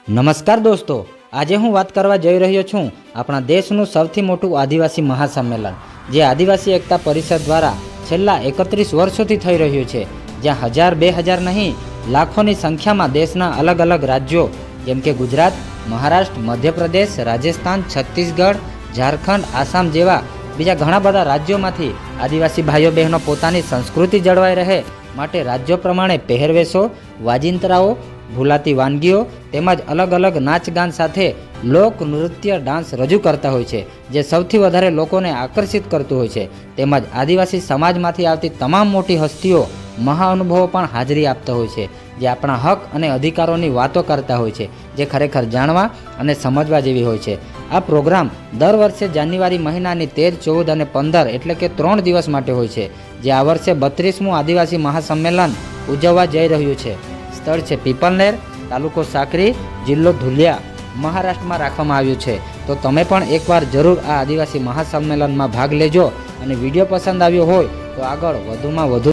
નમસ્કાર દોસ્તો, આજે હું વાત કરવા જઈ રહ્યો છું આપણા દેશનું સૌથી મોટું આદિવાસી મહાસંમેલન, જે આદિવાસી એકતા પરિષદ દ્વારા છેલ્લા 31 વર્ષોથી થઈ રહ્યું છે, જ્યાં 1000-2000 નહીં લાખોની સંખ્યામાં દેશના અલગ અલગ રાજ્યો જેમ કે ગુજરાત, મહારાષ્ટ્ર, મધ્યપ્રદેશ, રાજસ્થાન, છત્તીસગઢ, ઝારખંડ, આસામ જેવા બીજા ઘણા બધા રાજ્યોમાંથી આદિવાસી ભાઈઓ બહેનો પોતાની સંસ્કૃતિ જળવાઈ રહે માટે રાજ્યો પ્રમાણે પહેરવેશો, વાજિંત્રાઓ, ભૂલાતી વાનગીઓ તેમજ અલગ અલગ નાચગાન સાથે લોક નૃત્ય ડાન્સ રજૂ કરતા હોય છે, જે સૌથી વધારે લોકોને આકર્ષિત કરતું હોય છે. તેમજ આદિવાસી સમાજમાંથી આવતી તમામ મોટી હસ્તીઓ, મહાઅનુભવો પણ હાજરી આપતા હોય છે, જે આપણા હક અને અધિકારોની વાતો કરતા હોય છે, જે ખરેખર જાણવા અને સમજવા જેવી હોય છે. આ પ્રોગ્રામ દર વર્ષે જાન્યુઆરી મહિનાની 13, 14 અને 15 એટલે કે 3 દિવસ માટે હોય છે, જે આ વર્ષે 32મું આદિવાસી મહાસંમેલન ઉજવવા જઈ રહ્યું છે. સ્થળ છે પીપલનેર, તાલુકો સાકરી, જિલ્લો ધુલિયા, મહારાષ્ટ્રમાં રાખવામાં આવ્યું છે. તો તમે પણ એકવાર જરૂર આ આદિવાસી મહાસંમેલનમાં ભાગ લેજો અને વિડીયો પસંદ આવ્યો હોય તો આગળ વધુમાં વધુ